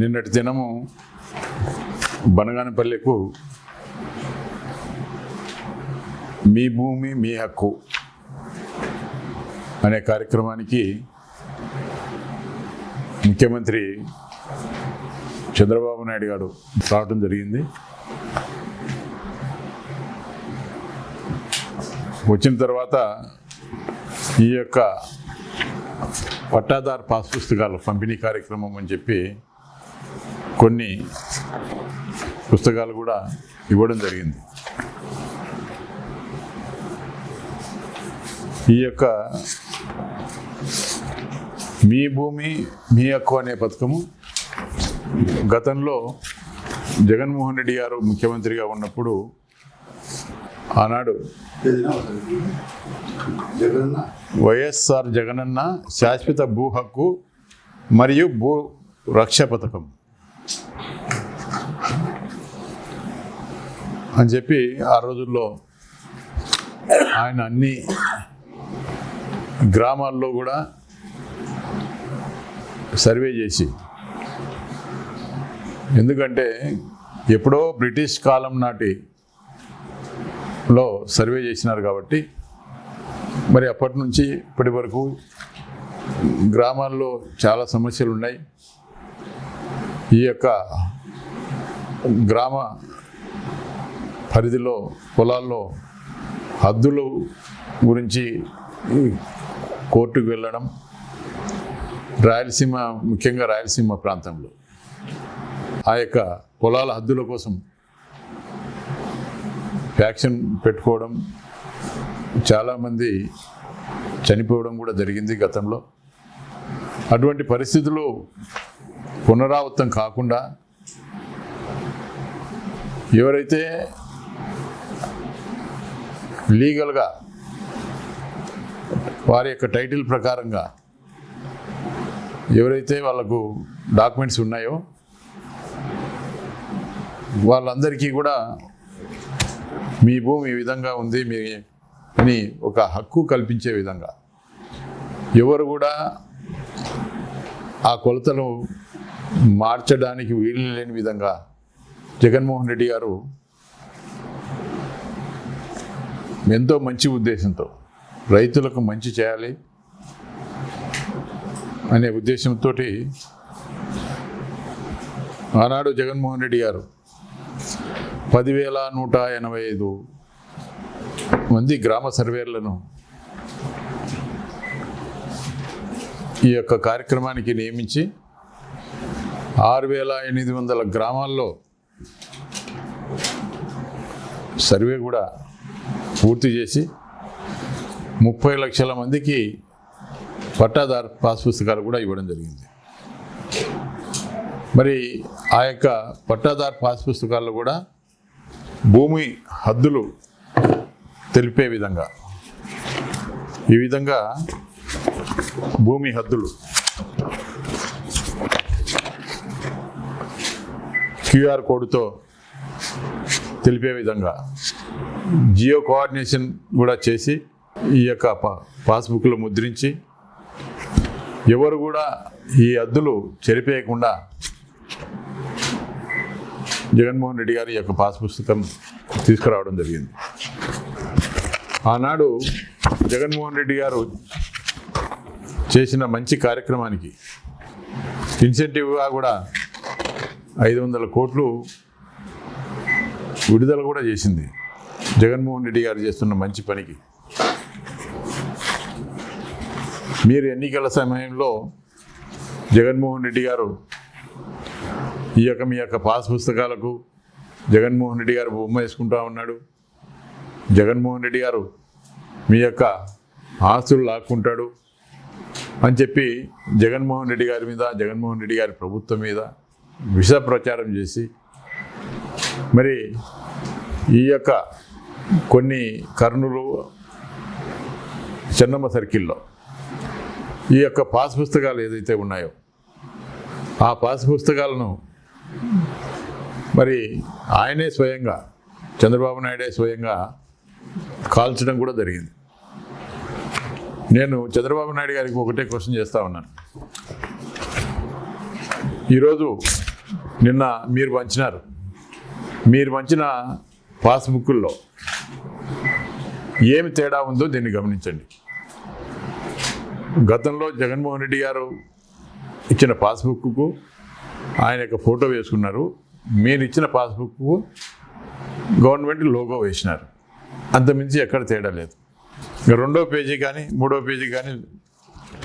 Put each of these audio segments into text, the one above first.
నిన్నటి దినము బనగానపల్లెకు మీ భూమి మీ హక్కు అనే కార్యక్రమానికి ముఖ్యమంత్రి చంద్రబాబు నాయుడు గారు రావడం జరిగింది. వచ్చిన తర్వాత ఈ యొక్క పట్టాదారు పాస్ పుస్తకాలు పంపిణీ కార్యక్రమం అని చెప్పి కొన్ని పుస్తకాలు కూడా ఇవ్వడం జరిగింది. ఈ యొక్క మీ భూమి మీ హక్కు అనే పథకము గతంలో జగన్మోహన్ రెడ్డి గారు ముఖ్యమంత్రిగా ఉన్నప్పుడు ఆనాడు వైఎస్ఆర్ జగనన్న శాశ్వత భూ హక్కు మరియు భూ రక్ష పథకం అని చెప్పి ఆ రోజుల్లో ఆయన అన్ని గ్రామాల్లో కూడా సర్వే చేసి, ఎందుకంటే ఎప్పుడో బ్రిటిష్ కాలం నాటిలో సర్వే చేసినారు కాబట్టి మరి అప్పటి నుంచి ఇప్పటి వరకు గ్రామాల్లో చాలా సమస్యలు ఉన్నాయి. ఈ యొక్క గ్రామ పరిధిలో పొలాల్లో హద్దుల గురించి కోర్టుకు వెళ్ళడం, రాయలసీమ ముఖ్యంగా రాయలసీమ ప్రాంతంలో ఆ యొక్క పొలాల హద్దుల కోసం ఫ్యాక్షన్ పెట్టుకోవడం, చాలామంది చనిపోవడం కూడా జరిగింది గతంలో. అటువంటి పరిస్థితులు పునరావృతం కాకుండా ఎవరైతే లీగల్గా వారి యొక్క టైటిల్ ప్రకారంగా ఎవరైతే వాళ్ళకు డాక్యుమెంట్స్ ఉన్నాయో వాళ్ళందరికీ కూడా మీ భూమి ఈ విధంగా ఉంది మీ అని ఒక హక్కు కల్పించే విధంగా, ఎవరు కూడా ఆ కొలతలు మార్చడానికి వీలు లేని విధంగా జగన్మోహన్ రెడ్డి గారు ఎంతో మంచి ఉద్దేశంతో రైతులకు మంచి చేయాలి అనే ఉద్దేశంతో ఆనాడు జగన్మోహన్ రెడ్డి గారు 10,185 మంది గ్రామ సర్వేర్లను ఈ యొక్క కార్యక్రమానికి నియమించి 6,800 గ్రామాల్లో సర్వే కూడా పూర్తి చేసి 30 లక్షల మందికి పట్టాదారు పాస్ పుస్తకాలు కూడా ఇవ్వడం జరిగింది. మరి ఆ యొక్క పట్టాదారు పాస్ పుస్తకాల్లో కూడా భూమి హద్దులు తెలిపే విధంగా, ఈ విధంగా భూమి హద్దులు క్యూఆర్ కోడ్తో తెలిపే విధంగా జియో కోఆర్డినేషన్ కూడా చేసి ఈ యొక్క పాస్బుక్లు ముద్రించి ఎవరు కూడా ఈ హద్దులు చెరిపేయకుండా జగన్మోహన్ రెడ్డి గారి యొక్క పాస్ పుస్తకం తీసుకురావడం జరిగింది. ఆనాడు జగన్మోహన్ రెడ్డి గారు చేసిన మంచి కార్యక్రమానికి ఇన్సెంటివ్గా కూడా 500 కోట్లు విడుదల కూడా చేసింది. జగన్మోహన్ రెడ్డి గారు చేస్తున్న మంచి పనికి మీరు ఎన్నికల సమయంలో జగన్మోహన్ రెడ్డి గారు మీ యొక్క పాస్ పుస్తకాలకు జగన్మోహన్ రెడ్డి గారు బొమ్మ వేసుకుంటా ఉన్నాడు, జగన్మోహన్ రెడ్డి గారు మీ యొక్క ఆస్తులు లాక్కుంటాడు అని చెప్పి జగన్మోహన్ రెడ్డి గారి మీద, జగన్మోహన్ రెడ్డి గారి ప్రభుత్వం మీద విష ప్రచారం చేసి, మరి ఈ యొక్క కొన్ని కర్నూలు చెన్నమ్మ సర్కిల్లో ఈ యొక్క పాస్ పుస్తకాలు ఏదైతే ఉన్నాయో ఆ పాస్ పుస్తకాలను మరి ఆయనే స్వయంగా చంద్రబాబు నాయుడే స్వయంగా కాల్చడం కూడా జరిగింది. నేను చంద్రబాబు నాయుడు గారికి ఒకటే క్వశ్చన్ చేస్తూ ఉన్నాను. ఈరోజు నిన్న మీరు పంచిన పాస్బుక్కుల్లో ఏమి తేడా ఉందో దీన్ని గమనించండి. గతంలో జగన్మోహన్ రెడ్డి గారు ఇచ్చిన పాస్బుక్కు ఆయన యొక్క ఫోటో వేసుకున్నారు. మీరు ఇచ్చిన పాస్బుక్కు గవర్నమెంట్ లోగో వేసినారు. అంతమించి ఎక్కడ తేడా లేదు. రెండో పేజీ కానీ మూడో పేజీ కానీ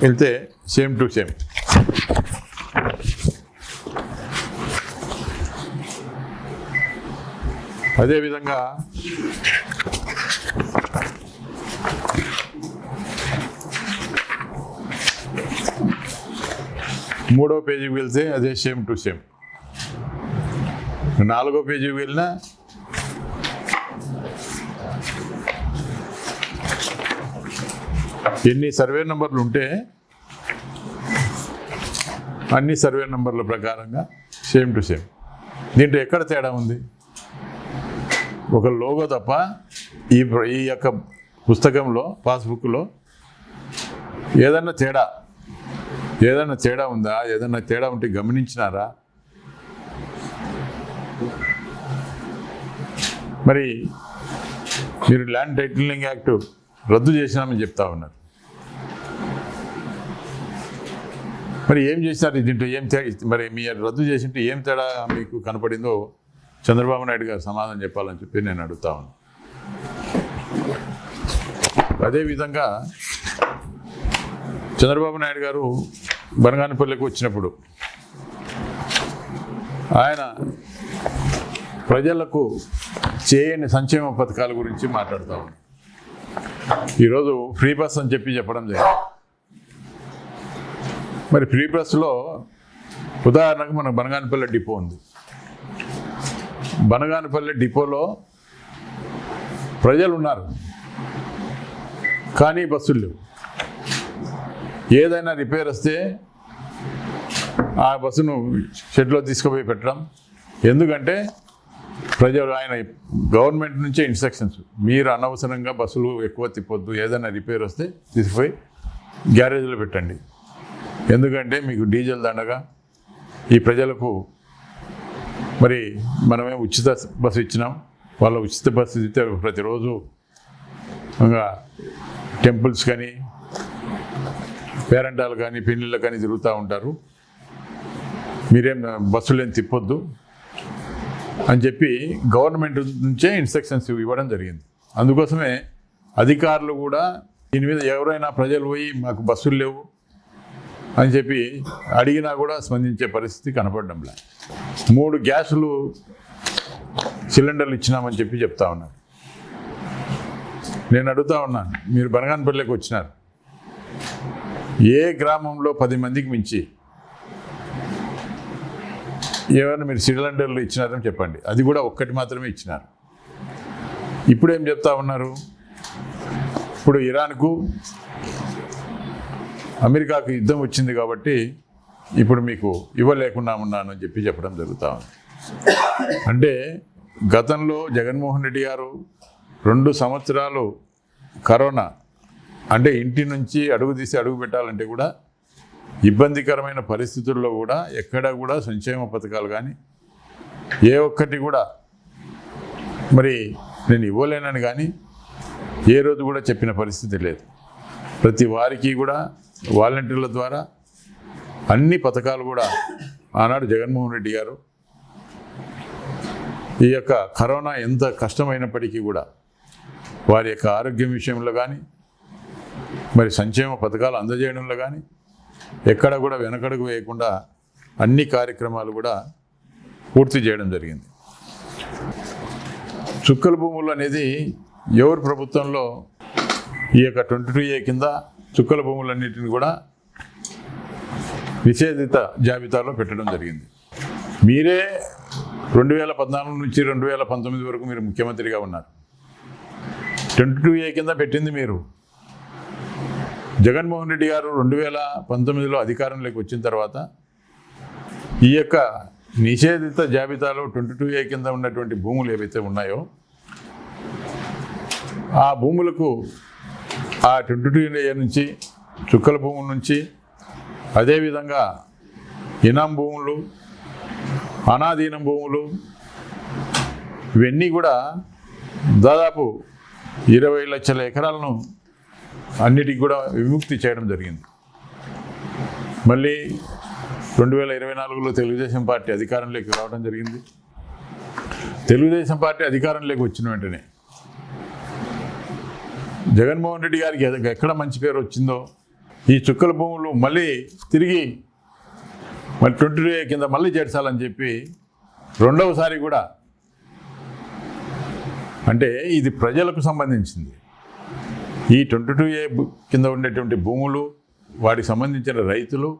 వెళ్తే సేమ్ టు సేమ్. అదేవిధంగా మూడో పేజీకి వెళ్తే అదే సేమ్ టు సేమ్. నాలుగో పేజీకి వెళ్ళినా ఎన్ని సర్వే నెంబర్లు ఉంటే అన్ని సర్వే నెంబర్ల ప్రకారంగా సేమ్ టు సేమ్. దీంట్లో ఎక్కడ తేడా ఉంది? ఒక లోగో తప్ప ఈ యొక్క పుస్తకంలో పాస్బుక్లో ఏదన్నా తేడా ఉందా? ఏదన్నా తేడా ఉంటే గమనించినారా? మరి మీరు ల్యాండ్ టైటిలింగ్ యాక్ట్ రద్దు చేసినామని చెప్తా ఉన్నారు. మరి ఏం చేసినారు? దీంట్లో ఏం మరి మీరు రద్దు చేసింటే ఏం తేడా మీకు కనపడిందో చంద్రబాబు నాయుడు గారు సమాధానం చెప్పాలని చెప్పి నేను అడుగుతా ఉన్నాను. అదేవిధంగా చంద్రబాబు నాయుడు గారు బనగానపల్లికి వచ్చినప్పుడు ఆయన ప్రజలకు చేయని సంక్షేమ పథకాల గురించి మాట్లాడుతూ ఉన్నాడు. ఈరోజు ఫ్రీ బస్ అని చెప్పడం జరిగింది. మరి ఫ్రీ బస్సులో ఉదాహరణకు మనకు బనగానపల్లి డిపో ఉంది. బనగానపల్లి డిపోలో ప్రజలు ఉన్నారు, కానీ బస్సులు లేవు. ఏదైనా రిపేర్ వస్తే ఆ బస్సును షెడ్లో తీసుకుపోయి పెట్టడం. ఎందుకంటే ప్రజలు ఆయన గవర్నమెంట్ నుంచే ఇన్స్ట్రక్షన్స్, మీరు అనవసరంగా బస్సులు ఎక్కువ తిప్పొద్దు, ఏదైనా రిపేర్ వస్తే తీసుకుపోయి గ్యారేజ్లో పెట్టండి. ఎందుకంటే మీకు డీజిల్ దండగా ఈ ప్రజలకు మరి మనమే ఉచిత బస్సు ఇచ్చినాం. వాళ్ళ ఉచిత బస్సు ఇస్తే ప్రతిరోజు ఇంకా టెంపుల్స్ కానీ పేరెంటాలు కానీ పెళ్ళిళ్ళు కానీ తిరుగుతూ ఉంటారు, మీరేం బస్సులేం తిప్పొద్దు అని చెప్పి గవర్నమెంట్ నుంచే ఇన్స్ట్రక్షన్స్ ఇవ్వడం జరిగింది. అందుకోసమే అధికారులు కూడా దీని మీద ఎవరైనా ప్రజలు పోయి మాకు బస్సులు లేవు అని చెప్పి అడిగినా కూడా స్పందించే పరిస్థితి కనపడడంలే. 3 గ్యాసులు సిలిండర్లు ఇచ్చినామని చెప్పి చెప్తా ఉన్నారు. నేను అడుగుతా ఉన్నాను, మీరు బనగానపల్లికి వచ్చినారు, ఏ గ్రామంలో 10 మందికి మించి ఏమైనా మీరు సిలిండర్లు ఇచ్చినారని చెప్పండి. అది కూడా ఒక్కటి మాత్రమే ఇచ్చినారు. ఇప్పుడేం చెప్తా ఉన్నారు? ఇప్పుడు ఇరాన్కు అమెరికాకు యుద్ధం వచ్చింది కాబట్టి ఇప్పుడు మీకు ఇవ్వలేకుండా ఉన్నాను అని చెప్పి చెప్పడం జరుగుతూ ఉంది. అంటే గతంలో జగన్మోహన్ రెడ్డి గారు 2 సంవత్సరాలు కరోనా అంటే ఇంటి నుంచి అడుగు పెట్టాలంటే కూడా ఇబ్బందికరమైన పరిస్థితుల్లో కూడా ఎక్కడ కూడా సంక్షేమ పథకాలు కానీ ఏ ఒక్కటి కూడా మరి నేను ఇవ్వలేనని కానీ ఏ రోజు కూడా చెప్పిన పరిస్థితి లేదు. ప్రతి వారికి కూడా వాలంటీర్ల ద్వారా అన్ని పథకాలు కూడా ఆనాడు జగన్మోహన్ రెడ్డి గారు ఈ యొక్క కరోనా ఎంత కష్టమైనప్పటికీ కూడా వారి యొక్క ఆరోగ్యం విషయంలో కానీ మరి సంక్షేమ పథకాలు అందజేయడంలో కానీ ఎక్కడ కూడా వెనకడుగు వేయకుండా అన్ని కార్యక్రమాలు కూడా పూర్తి చేయడం జరిగింది. చుక్కల భూములు అనేది ఎవరి ప్రభుత్వంలో ఈ యొక్క 22A కింద చుక్కల భూములన్నింటినీ కూడా నిషేధిత జాబితాలో పెట్టడం జరిగింది. మీరే 2014 నుంచి 2019 వరకు మీరు ముఖ్యమంత్రిగా ఉన్నారు. 22A కింద పెట్టింది మీరు. జగన్మోహన్ రెడ్డి గారు 2019లో అధికారంలోకి వచ్చిన తర్వాత ఈ యొక్క నిషేధిత జాబితాలో 22A కింద ఉన్నటువంటి భూములు ఏవైతే ఉన్నాయో ఆ భూములకు ఆ 22A నుంచి చుక్కల భూముల నుంచి అదేవిధంగా ఇనాం భూములు అనాధీనం భూములు ఇవన్నీ కూడా దాదాపు 20 లక్షల ఎకరాలను అన్నిటికి కూడా విముక్తి చేయడం జరిగింది. మళ్ళీ 2024లో తెలుగుదేశం పార్టీ అధికారంలోకి రావడం జరిగింది. తెలుగుదేశం పార్టీ అధికారంలోకి వచ్చిన వెంటనే జగన్మోహన్ రెడ్డి గారికి ఎక్కడ మంచి పేరు వచ్చిందో ఈ చుక్కల భూములు మళ్ళీ తిరిగి 22A కింద మళ్ళీ చేర్చాలని చెప్పి రెండవసారి కూడా, అంటే ఇది ప్రజలకు సంబంధించింది. ఈ 22A కింద ఉండేటువంటి భూములు, వాటికి సంబంధించిన రైతులు,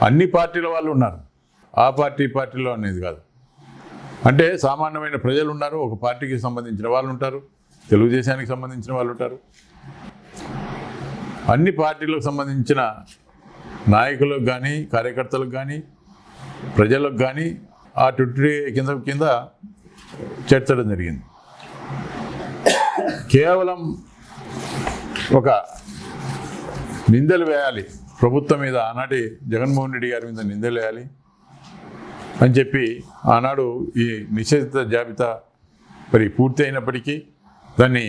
అన్ని పార్టీల వాళ్ళు ఉన్నారు. ఆ పార్టీలో అనేది కాదు. అంటే సామాన్యమైన ప్రజలు ఉన్నారు, ఒక పార్టీకి సంబంధించిన వాళ్ళు ఉంటారు, తెలుగుదేశానికి సంబంధించిన వాళ్ళు ఉంటారు. అన్ని పార్టీలకు సంబంధించిన నాయకులకు కానీ, కార్యకర్తలకు కానీ, ప్రజలకు కానీ ఆ 22A కింద చేర్చడం జరిగింది. కేవలం ఒక నిందలు వేయాలి ప్రభుత్వం మీద, ఆనాటి జగన్మోహన్ రెడ్డి గారి మీద నిందలు వేయాలి అని చెప్పి ఆనాడు ఈ నిషేధిత జాబితా మరి పూర్తి అయినప్పటికీ దాన్ని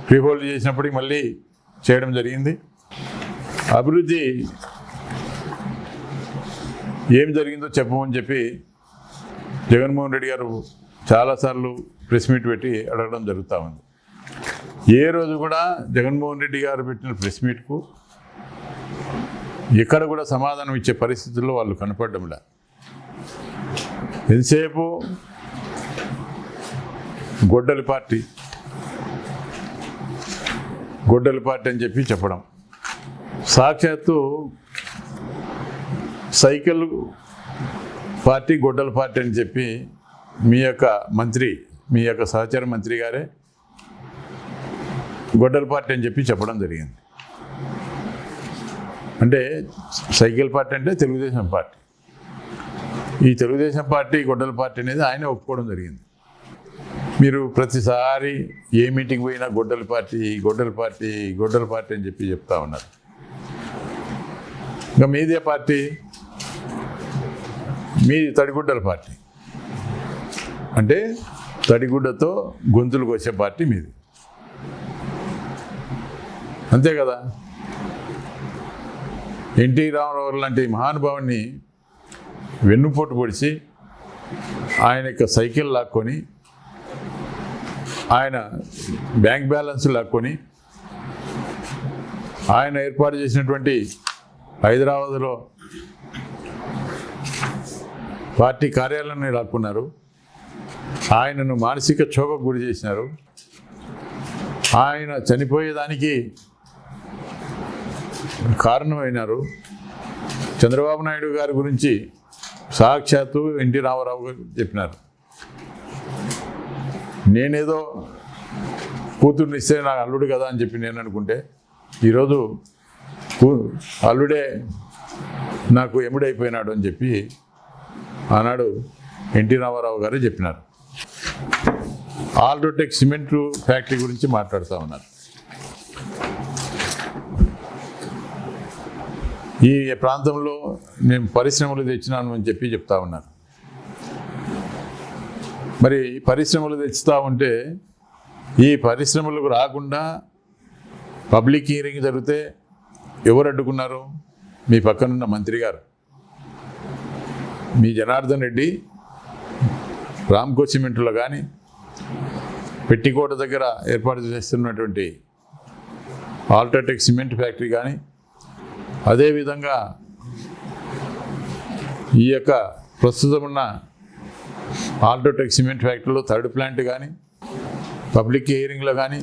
ప్రీహోల్డ్ చేసినప్పటికీ మళ్ళీ చేయడం జరిగింది. అభివృద్ధి ఏం జరిగిందో చెప్పమని చెప్పి జగన్మోహన్ రెడ్డి గారు చాలాసార్లు ప్రెస్ మీట్ పెట్టి అడగడం జరుగుతూ ఉంది. ఏ రోజు కూడా జగన్మోహన్ రెడ్డి గారు పెట్టిన ప్రెస్ మీట్కు ఎక్కడ కూడా సమాధానం ఇచ్చే పరిస్థితుల్లో వాళ్ళు కనపడడంలా. ఎంతసేపు గొడ్డలి పార్టీ అని చెప్పి చెప్పడం, సాక్షాత్తు సైకిల్ పార్టీ గొడ్డల పార్టీ అని చెప్పి మీ యొక్క సహచర మంత్రి గారే గొడ్డల పార్టీ అని చెప్పి చెప్పడం జరిగింది. అంటే సైకిల్ పార్టీ అంటే తెలుగుదేశం పార్టీ. ఈ తెలుగుదేశం పార్టీ గొడ్డల పార్టీ అనేది ఆయన ఒప్పుకోవడం జరిగింది. మీరు ప్రతిసారి ఏ మీటింగ్ పోయినా గొడ్డల పార్టీ అని చెప్పి చెప్తా ఉన్నారు. ఇంకా మీదే పార్టీ, మీది తడిగుడ్డల పార్టీ. అంటే తడిగుడ్డతో గొంతులు కోసే పార్టీ మీది, అంతే కదా. ఎన్టీ రామారావు లాంటి మహానుభావుని వెన్నుపోటు పొడిచి ఆయన యొక్క సైకిల్ లాక్కొని, ఆయన బ్యాంక్ బ్యాలెన్స్ లాక్కొని, ఆయన ఏర్పాటు చేసినటువంటి హైదరాబాదులో పార్టీ కార్యాలయాన్ని లాక్కున్నారు. ఆయనను మానసిక క్షోభకు గురి చేసినారు. ఆయన చనిపోయేదానికి కారణమైనారు. చంద్రబాబు నాయుడు గారి గురించి సాక్షాత్తు ఎన్టీ రామారావు గారు చెప్పినారు. నేనేదో కూతుర్నిస్తే నాకు అల్లుడు కదా అని చెప్పి నేను అనుకుంటే, ఈరోజు అల్లుడే నాకు ఎముడైపోయినాడు అని చెప్పి ఆనాడు ఎన్టీ రామారావు గారు చెప్పినారు. ఆల్ట్రాటెక్ సిమెంట్ ఫ్యాక్టరీ గురించి మాట్లాడుతూ ఉన్నారు. ఈ ప్రాంతంలో నేను పరిశ్రమలు తెచ్చినాను అని చెప్పి చెప్తా ఉన్నారు. మరి పరిశ్రమలు తెచ్చుతూ ఉంటే ఈ పరిశ్రమలకు రాకుండా పబ్లిక్ హియరింగ్ జరిగితే ఎవరు అడ్డుకున్నారు? మీ పక్కనున్న మంత్రి గారు, మీ జనార్దన్ రెడ్డి రామ్కో సిమెంట్లో కానీ, పెట్టికోట దగ్గర ఏర్పాటు చేస్తున్నటువంటి ఆల్ట్రాటెక్ సిమెంట్ ఫ్యాక్టరీ కానీ, అదేవిధంగా ఈ యొక్క ప్రస్తుతం ఉన్న ఆల్ట్రాటెక్ సిమెంట్ ఫ్యాక్టరీలో థర్డ్ ప్లాంట్ కానీ, పబ్లిక్ హియరింగ్లో కానీ,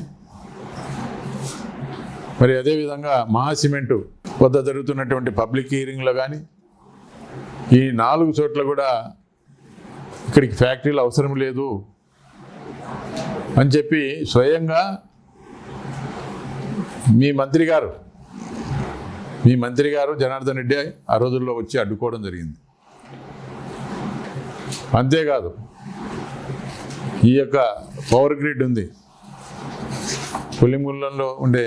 మరి అదేవిధంగా మహాసిమెంటు వద్ద జరుగుతున్నటువంటి పబ్లిక్ హియరింగ్లో కానీ, ఈ 4 చోట్ల కూడా ఇక్కడికి ఫ్యాక్టరీలు అవసరం లేదు అని చెప్పి స్వయంగా మీ మంత్రి గారు జనార్దన్ రెడ్డి ఆ రోజుల్లో వచ్చి అడ్డుకోవడం జరిగింది. అంతేకాదు, ఈ యొక్క పవర్ గ్రిడ్ ఉంది, పులిముల్లంలో ఉండే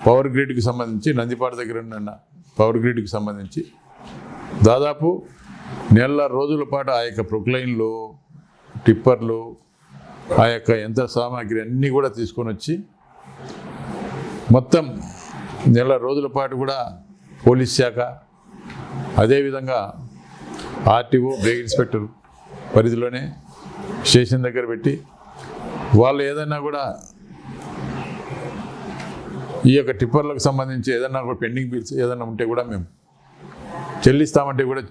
పవర్ గ్రిడ్కి సంబంధించి, నందిపాడు దగ్గర ఉన్న పవర్ గ్రిడ్కి సంబంధించి దాదాపు నెల రోజుల పాటు ఆ యొక్క ప్రొక్లైన్లు, టిప్పర్లు, ఆ యొక్క యంత్ర సామాగ్రి అన్నీ కూడా తీసుకొని వచ్చి మొత్తం నెల రోజుల పాటు కూడా పోలీస్ శాఖ, అదేవిధంగా ఆర్టీఓ, బ్రేక్ ఇన్స్పెక్టర్ పరిధిలోనే స్టేషన్ దగ్గర పెట్టి వాళ్ళు ఏదైనా కూడా ఈ యొక్క టిప్పర్లకు సంబంధించి ఏదైనా కూడా పెండింగ్ బిల్స్ ఏదైనా ఉంటే కూడా మేము చెల్లిస్తామంటే కూడా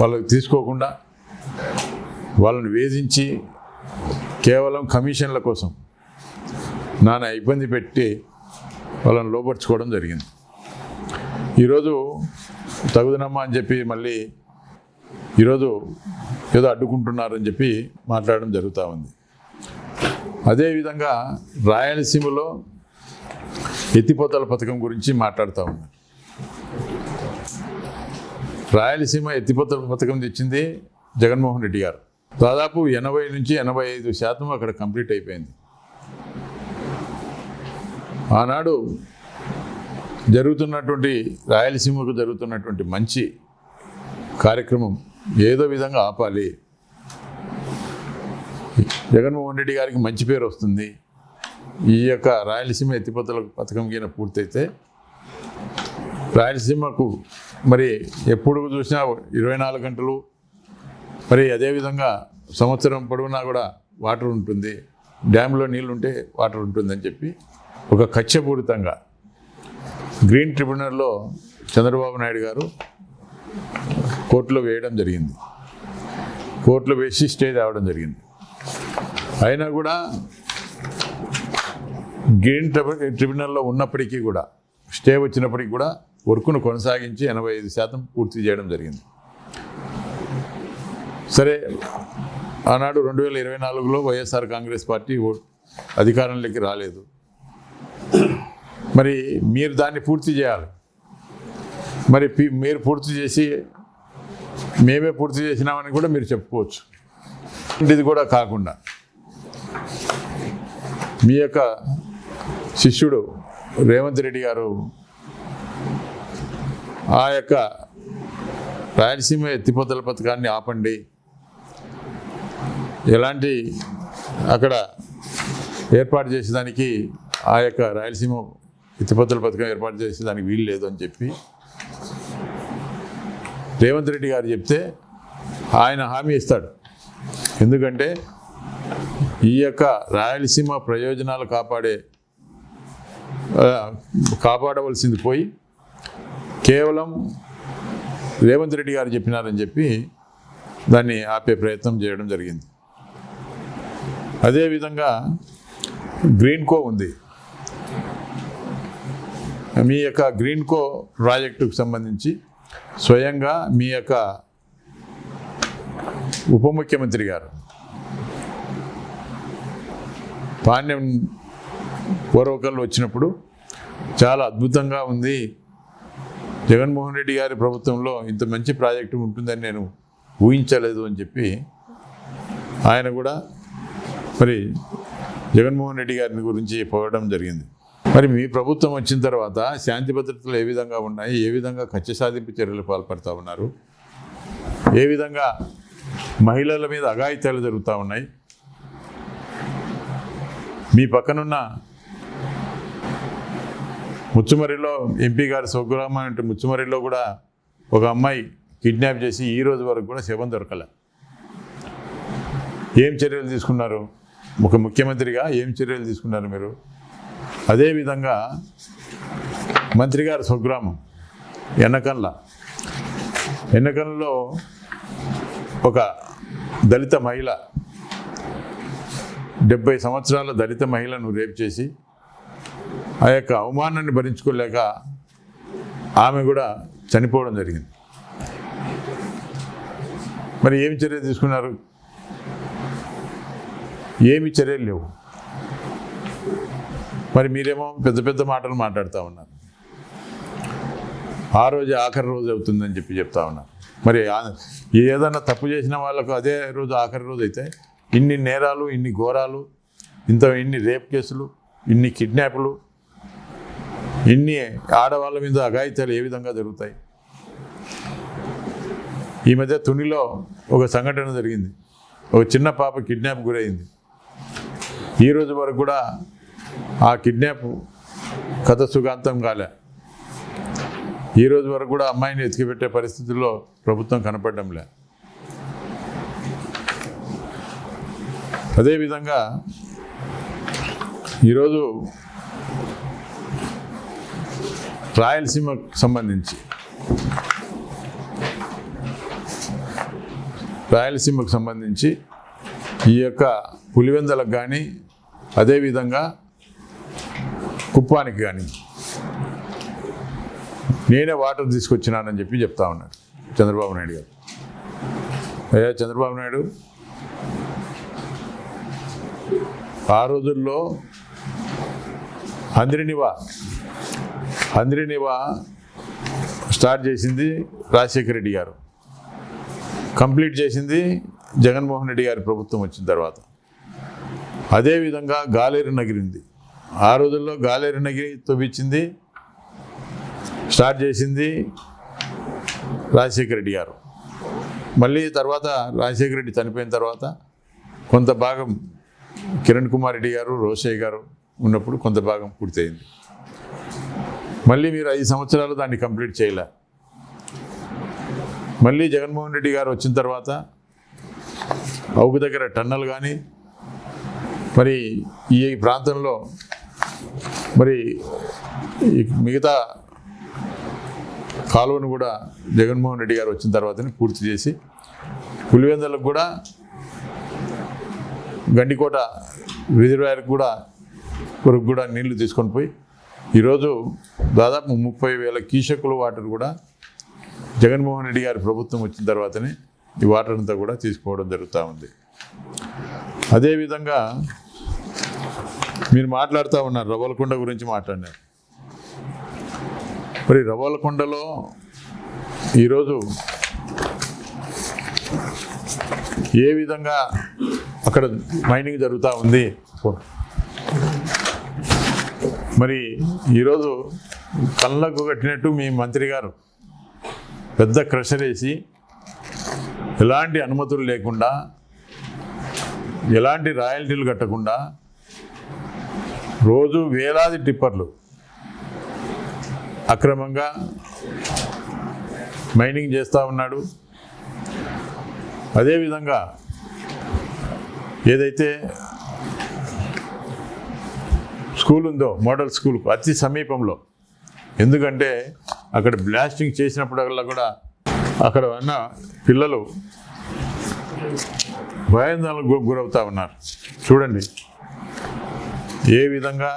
వాళ్ళకి తీసుకోకుండా వాళ్ళని వేధించి కేవలం కమిషన్ల కోసం నానా ఇబ్బంది పెట్టి వాళ్ళని లోపరుచుకోవడం జరిగింది. ఈరోజు తగుదనమ్మా అని చెప్పి మళ్ళీ ఈరోజు ఏదో అడ్డుకుంటున్నారని చెప్పి మాట్లాడడం జరుగుతూ ఉంది. అదేవిధంగా రాయలసీమలో ఎత్తిపోతల పథకం గురించి మాట్లాడుతూ ఉన్నారు. రాయలసీమ ఎత్తిపోతల పథకం తెచ్చింది జగన్మోహన్ రెడ్డి గారు. దాదాపు 80 నుంచి 85% అక్కడ కంప్లీట్ అయిపోయింది. ఆనాడు రాయలసీమకు జరుగుతున్నటువంటి మంచి కార్యక్రమం ఏదో విధంగా ఆపాలి, జగన్మోహన్ రెడ్డి గారికి మంచి పేరు వస్తుంది, ఈ యొక్క రాయలసీమ ఎత్తిపోతల పథకం కింద పూర్తయితే రాయలసీమకు మరి ఎప్పుడు చూసినా 24 గంటలు, మరి అదేవిధంగా సంవత్సరం పొడవునా కూడా వాటర్ ఉంటుంది, డ్యామ్లో నీళ్ళు ఉంటే వాటర్ ఉంటుందని చెప్పి ఒక కక్షపూరితంగా గ్రీన్ ట్రిబ్యునల్లో చంద్రబాబు నాయుడు గారు కోర్టులో వేయడం జరిగింది. కోర్టులో వేసి స్టే తేవడం జరిగింది. అయినా కూడా గ్రీన్ ట్రిబ్యునల్లో ఉన్నప్పటికీ కూడా, స్టే వచ్చినప్పటికీ కూడా వర్క్ను కొనసాగించి 85% పూర్తి చేయడం జరిగింది. సరే, ఆనాడు 2024లో వైఎస్ఆర్ కాంగ్రెస్ పార్టీ అధికారంలోకి రాలేదు. మరి మీరు దాన్ని పూర్తి చేయాలి. మరి మీరు పూర్తి చేసి మేమే పూర్తి చేసినామని కూడా మీరు చెప్పుకోవచ్చు. ఇది కూడా కాకుండా మీ యొక్క శిష్యుడు రేవంత్ రెడ్డి గారు ఆ యొక్క రాయలసీమ ఎత్తిపోతల పథకాన్ని ఆపండి, ఎలాంటి అక్కడ ఏర్పాటు చేసేదానికి ఆ యొక్క రాయలసీమ ఎత్తిపోతల పథకం ఏర్పాటు చేసేదానికి వీలు లేదు అని చెప్పి రేవంత్ రెడ్డి గారు చెప్తే ఆయన హామీ ఇస్తాడు. ఎందుకంటే ఈ యొక్క రాయలసీమ ప్రయోజనాలు కాపాడవలసింది పోయి కేవలం రేవంత్ రెడ్డి గారు చెప్పినారని చెప్పి దాన్ని ఆపే ప్రయత్నం చేయడం జరిగింది. అదేవిధంగా గ్రీన్కో ఉంది. మీ యొక్క గ్రీన్కో ప్రాజెక్టుకు సంబంధించి స్వయంగా మీ యొక్క ఉప ముఖ్యమంత్రి గారు పాణ్యం పూర్వకల్లో వచ్చినప్పుడు చాలా అద్భుతంగా ఉంది, జగన్మోహన్ రెడ్డి గారి ప్రభుత్వంలో ఇంత మంచి ప్రాజెక్టు ఉంటుందని నేను ఊహించలేదు అని చెప్పి ఆయన కూడా మరి జగన్మోహన్ రెడ్డి గారిని గురించి పొగడడం జరిగింది. మరి మీ ప్రభుత్వం వచ్చిన తర్వాత శాంతి భద్రతలు ఏ విధంగా ఉన్నాయి, ఏ విధంగా కక్ష సాధింపు చర్యలు పాల్పడుతూ ఉన్నారు, ఏ విధంగా మహిళల మీద అఘాయిత్యాలు జరుగుతూ ఉన్నాయి. మీ పక్కనున్న ముచ్చుమర్రిలో ఎంపీ గారి స్వగ్రామం అంటే ముచ్చుమర్రిలో కూడా ఒక అమ్మాయి కిడ్నాప్ చేసి ఈ రోజు వరకు కూడా శవం దొరకలే. ఏం చర్యలు తీసుకున్నారు? ఒక ముఖ్యమంత్రిగా ఏం చర్యలు తీసుకున్నారు మీరు? అదేవిధంగా మంత్రి గారి స్వగ్రామం ఎన్నకల్లో ఒక దళిత మహిళ 70 సంవత్సరాల దళిత మహిళను రేప్ చేసి ఆ యొక్క అవమానాన్ని భరించుకోలేక ఆమె కూడా చనిపోవడం జరిగింది. మరి ఏమి చర్య తీసుకున్నారు? ఏమి చర్యలు లేవు. మరి మీరేమో పెద్ద పెద్ద మాటలు మాట్లాడుతూ ఉన్నారు. ఆ రోజు ఆఖరి రోజు అవుతుందని చెప్పి చెప్తా ఉన్నారు. మరి ఏదైనా తప్పు చేసిన వాళ్ళకు అదే రోజు ఆఖరి రోజు అయితే ఇన్ని నేరాలు, ఇన్ని ఘోరాలు, ఇన్ని రేప్ కేసులు, ఇన్ని కిడ్నాప్లు, ఇన్ని ఆడవాళ్ళ మీద అఘాయిత్యాలు ఏ విధంగా జరుగుతాయి? ఈ మధ్య తునిలో ఒక సంఘటన జరిగింది. ఒక చిన్న పాప కిడ్నాప్ గురైంది. ఈరోజు వరకు కూడా ఆ కిడ్నాప్ కథ సుఖాంతం కాలే. ఈరోజు వరకు కూడా అమ్మాయిని ఎతికిపెట్టే పరిస్థితుల్లో ప్రభుత్వం కనపడడంలే. అదేవిధంగా ఈరోజు రాయలసీమకు సంబంధించి ఈ యొక్క పులివెందలకు కానీ అదేవిధంగా కుప్పానికి కానీ నేనే వాటర్ తీసుకొచ్చినానని చెప్తా ఉన్నాడు చంద్రబాబు నాయుడు గారు. అయ్యా చంద్రబాబు నాయుడు, ఆ రోజుల్లో హంద్రినివా స్టార్ట్ చేసింది రాజశేఖర రెడ్డి గారు, కంప్లీట్ చేసింది జగన్మోహన్ రెడ్డి గారి ప్రభుత్వం వచ్చిన తర్వాత. అదేవిధంగా గాలేరు నగిరి ఉంది. ఆ రోజుల్లో గాలేరు నగిరి తవ్వించింది, స్టార్ట్ చేసింది రాజశేఖర రెడ్డి గారు. మళ్ళీ తర్వాత రాజశేఖర రెడ్డి చనిపోయిన తర్వాత కొంత భాగం కిరణ్ కుమార్ రెడ్డి గారు, రోషయ్య గారు ఉన్నప్పుడు కొంత భాగం పూర్తయింది. మళ్ళీ మీరు 5 సంవత్సరాలు దాన్ని కంప్లీట్ చేయలే. మళ్ళీ జగన్మోహన్ రెడ్డి గారు వచ్చిన తర్వాత అవుకు దగ్గర టన్నల్ కానీ, మరి ఈ ప్రాంతంలో మరి మిగతా కాలువను కూడా జగన్మోహన్ రెడ్డి గారు వచ్చిన తర్వాతనే పూర్తి చేసి పులివెందులకు కూడా గండికోట రిజర్వాయర్కి కూడా నీళ్లు తీసుకొని పోయి ఈరోజు దాదాపు 30,000 క్యూసెక్కుల వాటర్ కూడా జగన్మోహన్ రెడ్డి గారి ప్రభుత్వం వచ్చిన తర్వాతనే ఈ వాటర్ అంతా కూడా తీసుకోవడం జరుగుతూ ఉంది. అదేవిధంగా మీరు మాట్లాడుతూ ఉన్నారు, రవ్వలకొండ గురించి మాట్లాడినారు. మరి రవ్వలకొండలో ఈరోజు ఏ విధంగా అక్కడ మైనింగ్ జరుగుతూ ఉంది. మరి ఈరోజు కళ్ళకు కట్టినట్టు మీ మంత్రి గారు పెద్ద క్రషర్ వేసి ఎలాంటి అనుమతులు లేకుండా, ఎలాంటి రాయల్టీలు కట్టకుండా రోజు వేలాది టిప్పర్లు అక్రమంగా మైనింగ్ చేస్తూ ఉన్నాడు. అదేవిధంగా ఏదైతే స్కూల్ ఉందో మోడల్ స్కూల్కు అతి సమీపంలో, ఎందుకంటే అక్కడ బ్లాస్టింగ్ చేసినప్పుడల్లా కూడా అక్కడ ఉన్న పిల్లలు భయాందోళనకు గురవుతూ ఉన్నారు. చూడండి ఏ విధంగా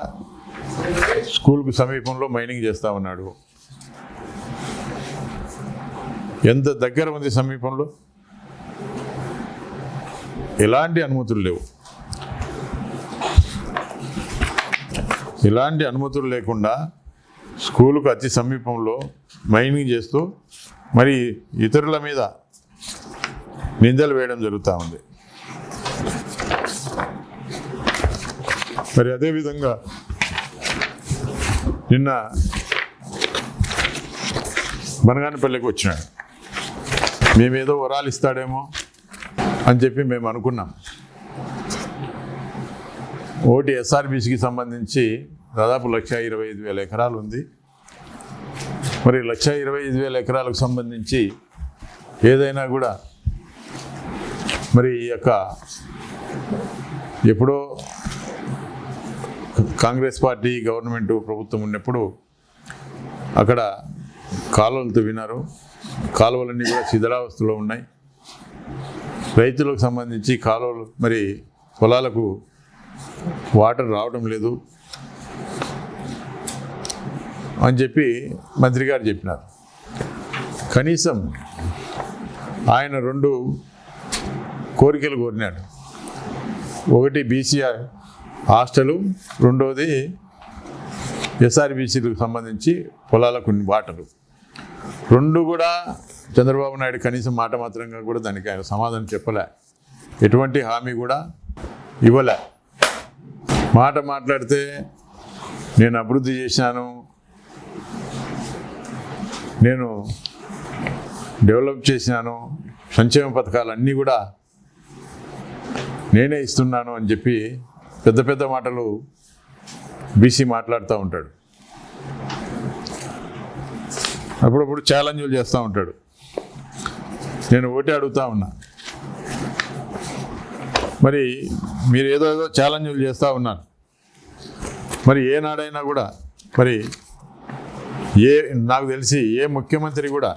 స్కూల్కు సమీపంలో మైనింగ్ చేస్తూ ఉన్నాడు. ఎంత దగ్గర ఉంది సమీపంలో, ఎలాంటి అనుమతులు లేవు. ఎలాంటి అనుమతులు లేకుండా స్కూలుకు అతి సమీపంలో మైనింగ్ చేస్తూ మరి ఇతరుల మీద నిందలు వేయడం జరుగుతూ ఉంది. మరి అదేవిధంగా నిన్న బనగానపల్లికి వచ్చినాడు. మేమేదో వరాలు ఇస్తాడేమో అని చెప్పి మేము అనుకున్నాం. ఒకటి ఎస్ఆర్బీసీకి సంబంధించి దాదాపు 1,25,000 ఎకరాలు ఉంది. మరి 1,25,000 ఎకరాలకు సంబంధించి ఏదైనా కూడా మరి ఈ యొక్క ఎప్పుడో కాంగ్రెస్ పార్టీ గవర్నమెంట్ ప్రభుత్వం ఉన్నప్పుడు అక్కడ కాలువలు తవ్వినారు. కాలువలన్నీ కూడా శిథిలావస్థలో ఉన్నాయి. రైతులకు సంబంధించి కాలువలు మరి పొలాలకు వాటర్ రావడం లేదు అని చెప్పి మంత్రి గారు చెప్పినారు. కనీసం ఆయన 2 కోరికలు కోరినాడు. ఒకటి బీసీ హాస్టలు, రెండవది ఎస్ఆర్బీసీలకు సంబంధించి పొలాలకు వాటరు. 2 కూడా చంద్రబాబు నాయుడు కనీసం మాట మాత్రంగా కూడా దానికి ఆయన సమాధానం చెప్పలే, ఎటువంటి హామీ కూడా ఇవ్వలే. మాట్లాడితే నేను అభివృద్ధి చేశాను, నేను డెవలప్ చేసినాను, సంక్షేమ పథకాలన్నీ కూడా నేనే ఇస్తున్నాను అని చెప్పి పెద్ద పెద్ద మాటలు బీసీ మాట్లాడుతూ ఉంటాడు. అప్పుడప్పుడు ఛాలెంజ్లు చేస్తూ ఉంటాడు. నేను ఒకటే అడుగుతా ఉన్నా, మరి మీరు ఏదో ఛాలెంజ్లు చేస్తూ ఉన్నారు, మరి ఏనాడైనా కూడా మరి నాకు తెలిసి ఏ ముఖ్యమంత్రి కూడా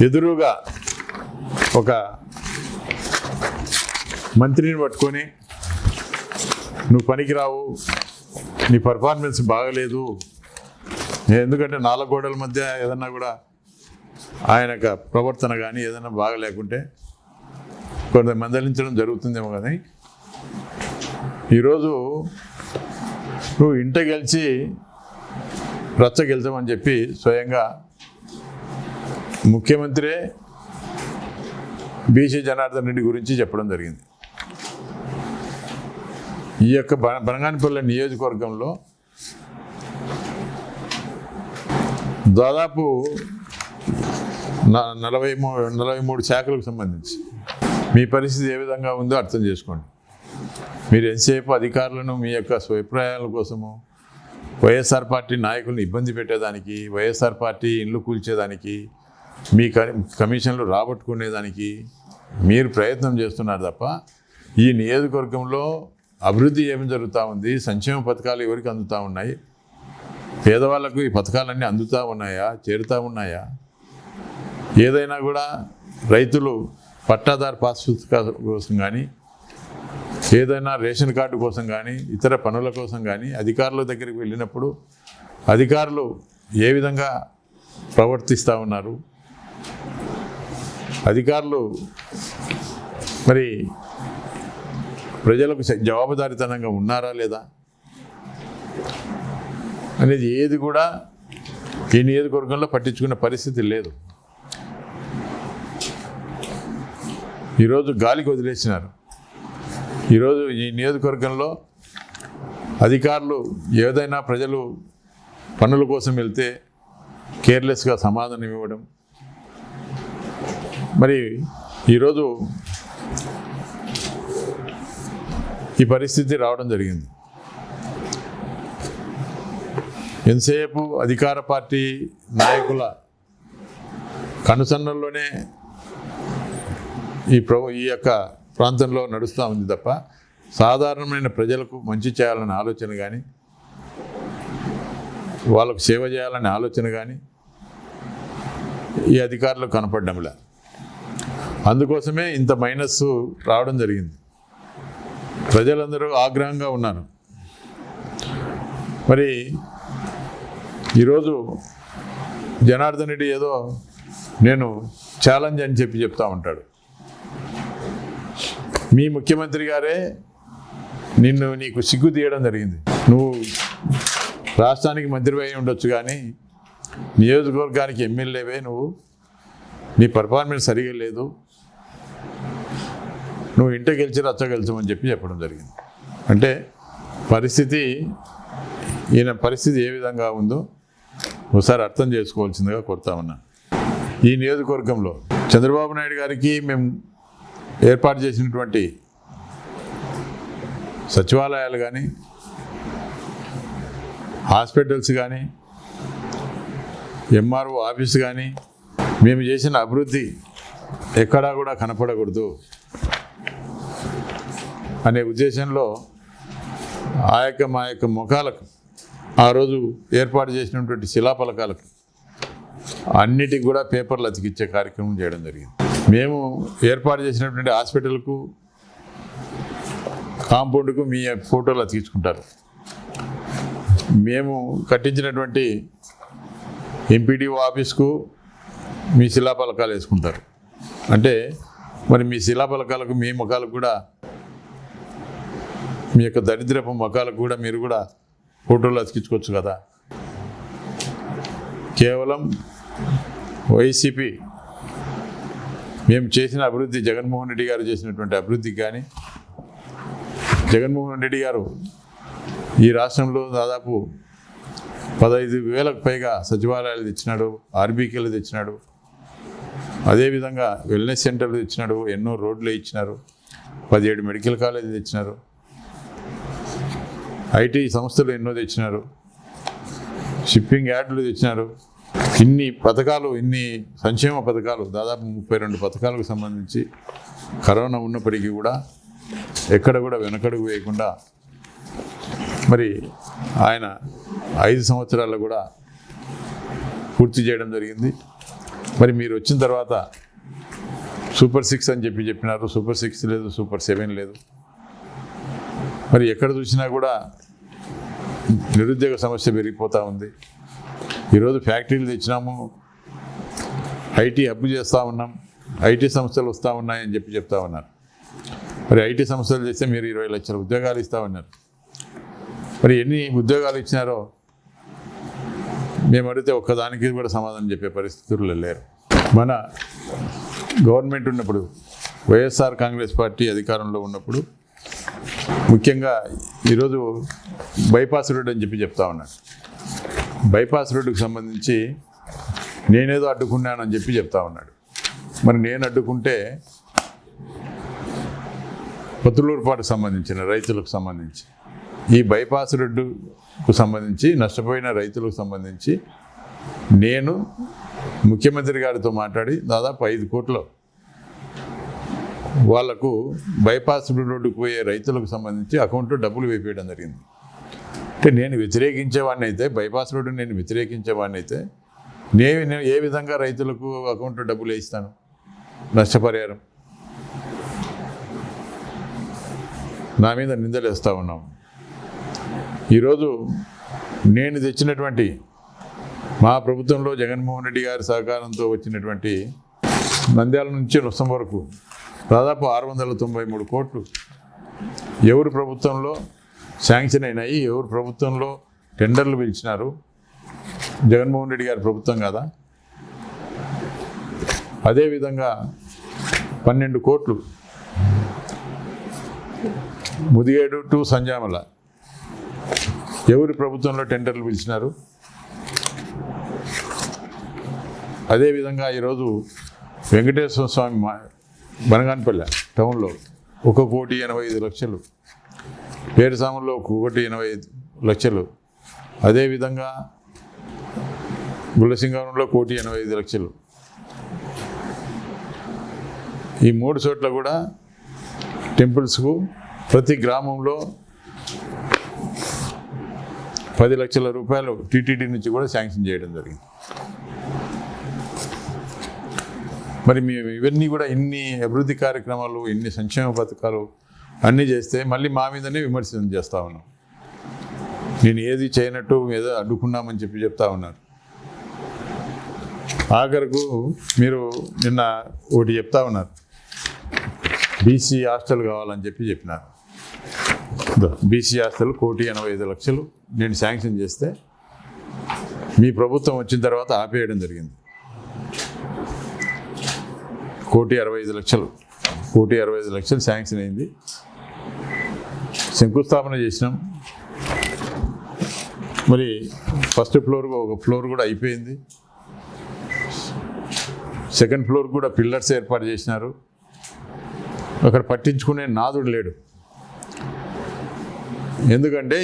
ఎదురుగా ఒక మంత్రిని పట్టుకొని నువ్వు పనికిరావు, నీ పర్ఫార్మెన్స్ బాగలేదు, ఎందుకంటే 4 గోడల మధ్య ఏదన్నా కూడా ఆయన ప్రవర్తన కానీ ఏదైనా బాగలేకుంటే కొంత మందలించడం జరుగుతుందేమో. కానీ ఈరోజు నువ్వు ఇంట గెలిచి రచ్చ గెలిచామని చెప్పి స్వయంగా ముఖ్యమంత్రే బీసీ జనార్దన్ రెడ్డి గురించి చెప్పడం జరిగింది. ఈ యొక్క బనగానపల్లి నియోజకవర్గంలో దాదాపు 43 శాఖలకు సంబంధించి మీ పరిస్థితి ఏ విధంగా ఉందో అర్థం చేసుకోండి. మీరు ఎంతసేపు అధికారులను మీ యొక్క స్వభిప్రాయాల కోసము, వైఎస్ఆర్ పార్టీ నాయకులను ఇబ్బంది పెట్టేదానికి, వైఎస్ఆర్ పార్టీ ఇండ్లు కూల్చేదానికి, మీ కమిషన్లు రాబట్టుకునేదానికి మీరు ప్రయత్నం చేస్తున్నారు తప్ప ఈ నియోజకవర్గంలో అభివృద్ధి ఏమి జరుగుతూ ఉంది, సంక్షేమ పథకాలు ఎవరికి అందుతూ ఉన్నాయి, పేదవాళ్లకు ఈ పథకాలన్నీ అందుతూ ఉన్నాయా, చేరుతూ ఉన్నాయా, ఏదైనా కూడా రైతులు పట్టాదారు పాస్ పుస్తకాల కోసం కానీ, ఏదైనా రేషన్ కార్డు కోసం కానీ, ఇతర పనుల కోసం కానీ అధికారుల దగ్గరికి వెళ్ళినప్పుడు అధికారులు ఏ విధంగా ప్రవర్తిస్తూ ఉన్నారు, అధికారులు మరి ప్రజలకు జవాబుదారీతనంగా ఉన్నారా లేదా అనేది ఏది కూడా ఈ నియోజకవర్గంలో పట్టించుకునే పరిస్థితి లేదు. ఈరోజు గాలికి వదిలేసినారు. ఈరోజు ఈ నియోజకవర్గంలో అధికారులు ఏదైనా ప్రజలు పనుల కోసం వెళ్తే కేర్లెస్గా సమాధానం ఇవ్వడం, మరి ఈరోజు ఈ పరిస్థితి రావడం జరిగింది. ఎంతసేపు అధికార పార్టీ నాయకుల కనుసన్నల్లోనే ఈ యొక్క ప్రాంతంలో నడుస్తూ ఉంది తప్ప సాధారణమైన ప్రజలకు మంచి చేయాలనే ఆలోచన కానీ, వాళ్ళకు సేవ చేయాలనే ఆలోచన కానీ ఈ అధికారులకు కనపడడంలే. అందుకోసమే ఇంత మైనస్ రావడం జరిగింది. ప్రజలందరూ ఆగ్రహంగా ఉన్నారు. మరి ఈరోజు జనార్దన్ రెడ్డి ఏదో నేను ఛాలెంజ్ అని చెప్తా ఉంటాడు. మీ ముఖ్యమంత్రి గారే నీకు సిగ్గు తీయడం జరిగింది. నువ్వు రాష్ట్రానికి మంత్రివై ఉండొచ్చు కానీ నియోజకవర్గానికి ఎమ్మెల్యేవే, నువ్వు నీ పర్ఫార్మెన్స్ సరిగా లేదు, నువ్వు ఇంట గెలిచి రచ్చ గెలిచామని చెప్పడం జరిగింది. అంటే ఈయన పరిస్థితి ఏ విధంగా ఉందో ఒకసారి అర్థం చేసుకోవాల్సిందిగా కోరుతా ఉన్నాను. ఈ నియోజకవర్గంలో చంద్రబాబు నాయుడు గారికి మేము ఏర్పాటు చేసినటువంటి సచివాలయాలు కానీ, హాస్పిటల్స్ కానీ, ఎంఆర్ఓ ఆఫీస్ కానీ, మేము చేసిన అభివృద్ధి ఎక్కడా కూడా కనపడకూడదు అనే ఉద్దేశంలో మా యొక్క ముఖాలకు ఆ రోజు ఏర్పాటు చేసినటువంటి శిలాఫలకాలకు అన్నిటికి కూడా పేపర్లు అతికిచ్చే కార్యక్రమం చేయడం జరిగింది. మేము ఏర్పాటు చేసినటువంటి హాస్పిటల్కు, కాంపౌండ్కు మీ ఫోటోలు అతికించుకుంటారు. మేము కట్టించినటువంటి ఎంపీడీఓ ఆఫీస్కు మీ శిలాఫలకాలు వేసుకుంటారు. అంటే మరి మీ శిలాఫలకాలకు, మీ ముఖాలకు కూడా, మీ యొక్క దరిద్రపు ముఖాలకు కూడా మీరు కూడా ఫోటోలు అతికించుకోవచ్చు కదా. కేవలం వైసీపీ మేము చేసిన అభివృద్ధి, జగన్మోహన్ రెడ్డి గారు చేసినటువంటి అభివృద్ధికి కానీ, జగన్మోహన్ రెడ్డి గారు ఈ రాష్ట్రంలో దాదాపు 15,000కు పైగా సచివాలయాలు తెచ్చినాడు, ఆర్బీకేలు తెచ్చినాడు, అదేవిధంగా వెల్నెస్ సెంటర్లు తెచ్చినాడు, ఎన్నో రోడ్లు ఇచ్చినారు, 17 మెడికల్ కాలేజీలు తెచ్చినారు, ఐటీ సంస్థలు ఎన్నో తెచ్చినారు, షిప్పింగ్ యార్డులు తెచ్చినారు. ఇన్ని పథకాలు, ఇన్ని సంక్షేమ పథకాలు, దాదాపు 32 పథకాలకు సంబంధించి కరోనా ఉన్నప్పటికీ కూడా ఎక్కడ కూడా వెనకడుగు వేయకుండా మరి ఆయన 5 సంవత్సరాల్లో కూడా పూర్తి చేయడం జరిగింది. మరి మీరు వచ్చిన తర్వాత సూపర్ 6 అని చెప్పినారు. సూపర్ 6 లేదు, సూపర్ 7 లేదు. మరి ఎక్కడ చూసినా కూడా నిరుద్యోగ సమస్య పెరిగిపోతూ ఉంది. ఈరోజు ఫ్యాక్టరీలు తెచ్చినాము, ఐటీ హబ్ చేస్తూ ఉన్నాం, ఐటీ సంస్థలు వస్తూ ఉన్నాయని చెప్తా ఉన్నారు. మరి ఐటీ సంస్థలు చేస్తే మీరు 20 లక్షల ఉద్యోగాలు ఇస్తూ ఉన్నారు. మరి ఎన్ని ఉద్యోగాలు ఇచ్చినారో మేము అడిగితే ఒక్కదానికి కూడా సమాధానం చెప్పే పరిస్థితుల్లో లేరు. మన గవర్నమెంట్ ఉన్నప్పుడు, వైఎస్ఆర్ కాంగ్రెస్ పార్టీ అధికారంలో ఉన్నప్పుడు ముఖ్యంగా ఈరోజు బైపాస్ రోడ్ అని చెప్తా ఉన్నాను. బైపాస్ రోడ్డుకు సంబంధించి నేనేదో అడ్డుకున్నానని చెప్తా ఉన్నాడు. మరి నేను అడ్డుకుంటే పొత్తులూరుపాటుకు సంబంధించిన రైతులకు సంబంధించి, ఈ బైపాస్ రోడ్డుకు సంబంధించి నష్టపోయిన రైతులకు సంబంధించి నేను ముఖ్యమంత్రి గారితో మాట్లాడి దాదాపు 5 కోట్లు వాళ్లకు బైపాస్ రోడ్డుకు పోయే రైతులకు సంబంధించి అకౌంట్లో డబ్బులు వేపేయడం జరిగింది. అంటే నేను వ్యతిరేకించేవాడిని అయితే, బైపాస్ రోడ్డు నేను వ్యతిరేకించేవాడిని అయితే నేను ఏ విధంగా రైతులకు అకౌంట్లో డబ్బులు వేయిస్తాను నష్టపరిహారం? నా మీద నిందలు వేస్తూ ఉన్నాం. ఈరోజు నేను తెచ్చినటువంటి మా ప్రభుత్వంలో జగన్మోహన్ రెడ్డి గారి సహకారంతో వచ్చినటువంటి నంద్యాల నుంచి నొసం వరకు దాదాపు 693 కోట్లు ఎవరి ప్రభుత్వంలో శాంక్షన్ అయినాయి, ఎవరి ప్రభుత్వంలో టెండర్లు పిలిచినారు? జగన్మోహన్ రెడ్డి గారి ప్రభుత్వం కదా. అదేవిధంగా 12 కోట్లు ముదిగేడు టు సంజామల ఎవరి ప్రభుత్వంలో టెండర్లు పిలిచినారు? అదేవిధంగా ఈరోజు వెంకటేశ్వర స్వామి బనగానపల్లె టౌన్లో 1,85,00,000, పేరుసాములో 1,85,00,000, అదేవిధంగా గుల్లసింగంలో 1,85,00,000. ఈ 3 చోట్ల కూడా టెంపుల్స్కు ప్రతి గ్రామంలో 10 లక్షల రూపాయలు టీటీడీ నుంచి కూడా శాంక్షన్ చేయడం జరిగింది. మరి మేము ఇవన్నీ కూడా ఇన్ని అభివృద్ధి కార్యక్రమాలు, ఇన్ని సంక్షేమ పథకాలు అన్నీ చేస్తే మళ్ళీ మా మీదనే విమర్శనం చేస్తూ ఉన్నాం. నేను ఏది చేయనట్టు ఏదో అడ్డుకున్నామని చెప్తా ఉన్నారు. ఆఖరకు మీరు నిన్న ఒకటి చెప్తా ఉన్నారు, బీసీ హాస్టల్ కావాలని చెప్పినారు. బీసీ హాస్టల్ 1,85,00,000 నేను శాంక్షన్ చేస్తే మీ ప్రభుత్వం వచ్చిన తర్వాత ఆపేయడం జరిగింది. 1,65,00,000 1,65,00,000 శాంక్షన్ అయింది. శంకుస్థాపన చేసినాం. మరి ఫస్ట్ ఫ్లోర్ ఒక ఫ్లోర్ కూడా అయిపోయింది. సెకండ్ ఫ్లోర్ కూడా పిల్లర్స్ ఏర్పాటు చేసినారు. అక్కడ పట్టించుకునే నాదుడు లేడు. ఎందుకంటే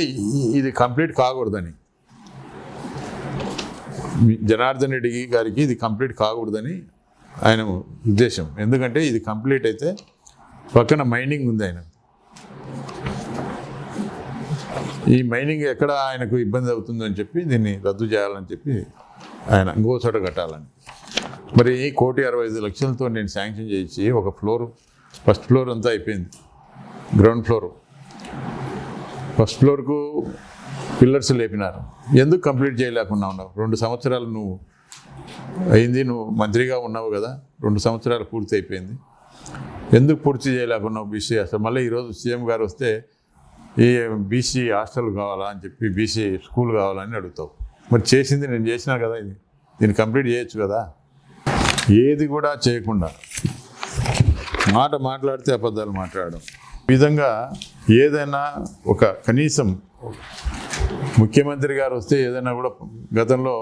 ఇది కంప్లీట్ కాకూడదని, జనార్దన్ రెడ్డి గారికి ఇది కంప్లీట్ కాకూడదని ఆయన ఉద్దేశం. ఎందుకంటే ఇది కంప్లీట్ అయితే పక్కన మైనింగ్ ఉంది, ఆయన ఈ మైనింగ్ ఎక్కడ ఆయనకు ఇబ్బంది అవుతుందని చెప్పి దీన్ని రద్దు చేయాలని చెప్పి ఆయన ఇంకో చోట కట్టాలని. మరి 1,65,00,000తో నేను శాంక్షన్ చేసి ఒక ఫ్లోర్, ఫస్ట్ ఫ్లోర్ అంతా అయిపోయింది. గ్రౌండ్ ఫ్లోర్, ఫస్ట్ ఫ్లోర్కు పిల్లర్స్ లేపినారు. ఎందుకు కంప్లీట్ చేయలేకుండా ఉన్నావు? 2 సంవత్సరాలు నువ్వు అయింది, నువ్వు మంత్రిగా ఉన్నావు కదా, 2 సంవత్సరాలు పూర్తి అయిపోయింది. ఎందుకు పూర్తి చేయలేకున్నావు బీసీ హాస్టల్? మళ్ళీ ఈరోజు సీఎం గారు వస్తే ఈ బీసీ హాస్టల్ కావాలా అని చెప్పి, బీసీ స్కూల్ కావాలని అడుగుతావు. మరి చేసింది నేను చేసినా కదా, దీన్ని కంప్లీట్ చేయొచ్చు కదా. ఏది కూడా చేయకుండా మాట్లాడితే అబద్ధాలు మాట్లాడడం, ఈ విధంగా ఏదైనా ఒక కనీసం ముఖ్యమంత్రి గారు వస్తే ఏదైనా కూడా గతంలో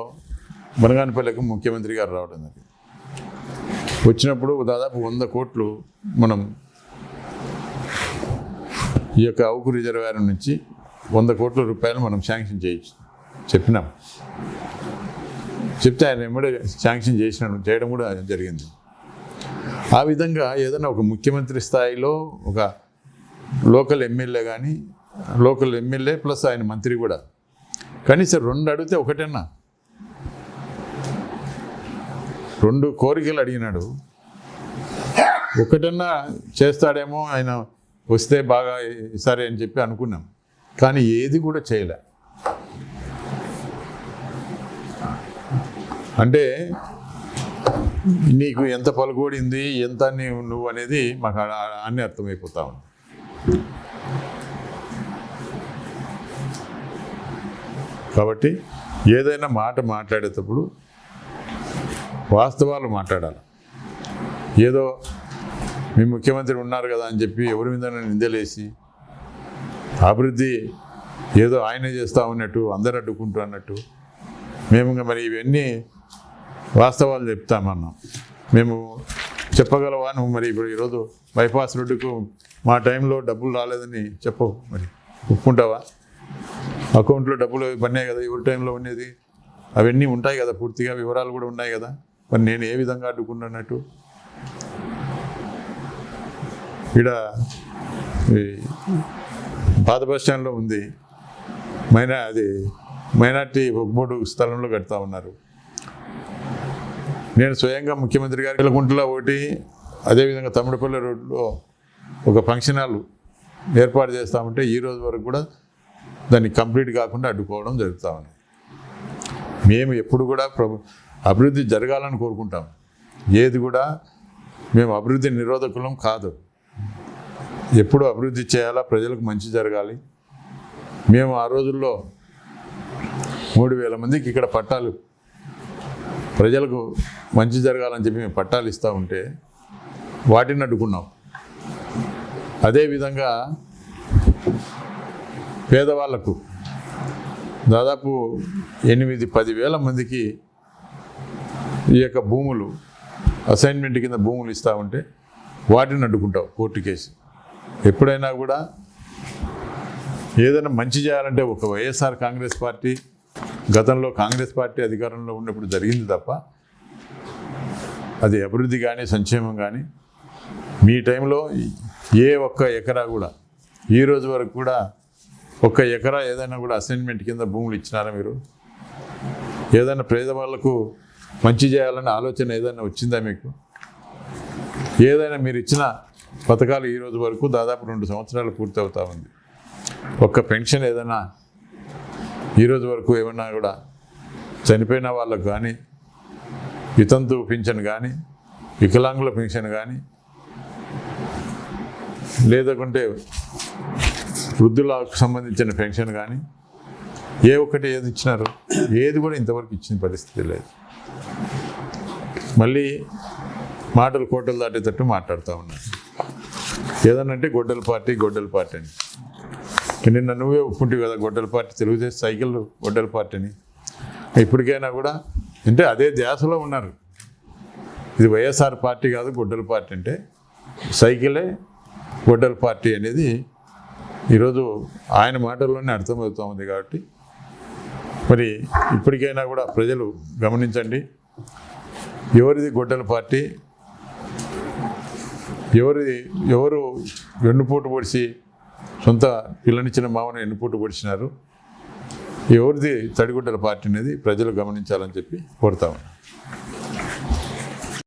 బనగానపల్లికి ముఖ్యమంత్రి గారు రావడం జరిగింది. వచ్చినప్పుడు దాదాపు 100 కోట్లు మనం ఈ యొక్క అవుకు రిజర్వాయర్ నుంచి 100 కోట్ల రూపాయలు మనం శాంక్షన్ చెప్పినాం. చెప్తే ఆయన వెంబడే శాంక్షన్ చేయడం కూడా జరిగింది. ఆ విధంగా ఏదైనా ఒక ముఖ్యమంత్రి స్థాయిలో ఒక లోకల్ ఎమ్మెల్యే కానీ, లోకల్ ఎమ్మెల్యే ప్లస్ ఆయన మంత్రి కూడా కనీసం 2 అడిగితే ఒకటన్నా 2 కోరికలు అడిగినాడు, ఒకటన్నా చేస్తాడేమో ఆయన వస్తే బాగా సరే అని చెప్పి అనుకున్నాం. కానీ ఏది కూడా చేయలే. అంటే నీకు ఎంత పలుకోడింది, ఎంత నువ్వు అనేది మాకు అన్నీ అర్థమైపోతా ఉంది. కాబట్టి ఏదైనా మాట మాట్లాడేటప్పుడు వాస్తవాలు మాట్లాడాలి. ఏదో మీ ముఖ్యమంత్రి ఉన్నారు కదా అని చెప్పి ఎవరి మీద నిందలేసి అభివృద్ధి ఏదో ఆయనే చేస్తూ ఉన్నట్టు, అందరు అడ్డుకుంటూ అన్నట్టు మేము మరి ఇవన్నీ వాస్తవాలు చెప్తామన్నాం. మేము చెప్పగలవా నువ్వు? మరి ఇప్పుడు ఈరోజు బైపాస్ రోడ్డుకు మా టైంలో డబ్బులు రాలేదని చెప్పవు, మరి ఒప్పుకుంటావా? అకౌంట్లో డబ్బులు పన్నాయి కదా, ఎవరి టైంలో ఉండేది అవన్నీ ఉంటాయి కదా, పూర్తిగా వివరాలు కూడా ఉన్నాయి కదా. మరి నేను ఏ విధంగా అడ్డుకున్నట్టు? ఇక్కడ పాత బస్ స్టాండ్లో ఉంది, మైనార్టీ బోర్డు స్థలంలో కడతా ఉన్నారు. నేను స్వయంగా ముఖ్యమంత్రి గారి పిల్లకుంటలో ఒకటి, అదేవిధంగా తమ్ముడుపల్లి రోడ్లో ఒక ఫంక్షన్ హాల్ ఏర్పాటు చేస్తామంటే ఈ రోజు వరకు కూడా దాన్ని కంప్లీట్ కాకుండా అడ్డుకోవడం జరుగుతూ ఉంది. మేము ఎప్పుడు కూడా అభివృద్ధి జరగాలని కోరుకుంటాం. ఏది కూడా మేము అభివృద్ధి నిరోధకులం కాదు. ఎప్పుడు అభివృద్ధి చేయాలా, ప్రజలకు మంచి జరగాలి. మేము ఆ రోజుల్లో 3,000 మందికి ఇక్కడ పట్టాలు, ప్రజలకు మంచి జరగాలని చెప్పి మేము పట్టాలు ఇస్తూ ఉంటే వాటిని అడ్డుకున్నాం. అదేవిధంగా పేదవాళ్లకు దాదాపు 8-10 వేల మందికి ఈ యొక్క భూములు అసైన్మెంట్ కింద భూములు ఇస్తూ ఉంటే వాటిని అడ్డుకుంటావు కోర్టు కేసు. ఎప్పుడైనా కూడా ఏదైనా మంచి చేయాలంటే ఒక వైఎస్ఆర్ కాంగ్రెస్ పార్టీ గతంలో కాంగ్రెస్ పార్టీ అధికారంలో ఉన్నప్పుడు జరిగింది తప్ప అది అభివృద్ధి కానీ సంక్షేమం కానీ మీ టైంలో ఏ ఒక్క ఎకరా కూడా ఈ రోజు వరకు కూడా ఒక్క ఎకరా ఏదైనా కూడా అసైన్మెంట్ కింద భూములు ఇచ్చినారా మీరు? ఏదైనా పేదవాళ్లకు మంచి చేయాలనే ఆలోచన ఏదైనా వచ్చిందా మీకు? ఏదైనా మీరు ఇచ్చిన పథకాలు ఈ రోజు వరకు దాదాపు 2 సంవత్సరాలు పూర్తి అవుతా ఉంది. ఒక్క పెన్షన్ ఏదైనా ఈరోజు వరకు ఏమన్నా కూడా చనిపోయిన వాళ్ళకు కానీ, వితంతు పింఛన్ కానీ, వికలాంగుల పెన్షన్ కానీ, లేదంటే వృద్ధులకు సంబంధించిన పెన్షన్ కానీ ఏ ఒక్కటి ఏది ఇచ్చినారు? ఏది కూడా ఇంతవరకు ఇచ్చిన పరిస్థితి లేదు. మళ్ళీ మాటలు కోటలు దాటేటట్టు మాట్లాడుతూ ఉన్నారు. ఏదనంటే గొడ్డల పార్టీ అని. నిన్న నువ్వే ఒప్పుకుంటావు కదా గొడ్డల పార్టీ, తెలుగుదేశం సైకిల్ గొడ్డల పార్టీ అని. ఇప్పటికైనా కూడా అంటే అదే ధ్యాసలో ఉన్నారు. ఇది వైఎస్ఆర్ పార్టీ కాదు, గొడ్డల పార్టీ అంటే సైకిలే గొడ్డల పార్టీ అనేది ఈరోజు ఆయన మాటల్లోనే అర్థమవుతూ ఉంది. కాబట్టి మరి ఇప్పటికైనా కూడా ప్రజలు గమనించండి, ఎవరిది గొడ్డల పార్టీ, ఎవరు వెన్నుపోటు పొడిచి సొంత పిల్లనిచ్చిన మామను వెన్నుపోటు పొడిచినారు, ఎవరిది తడిగుడ్డల పార్టీ అనేది ప్రజలు గమనించాలని చెప్పి కోరుతా ఉన్నాను.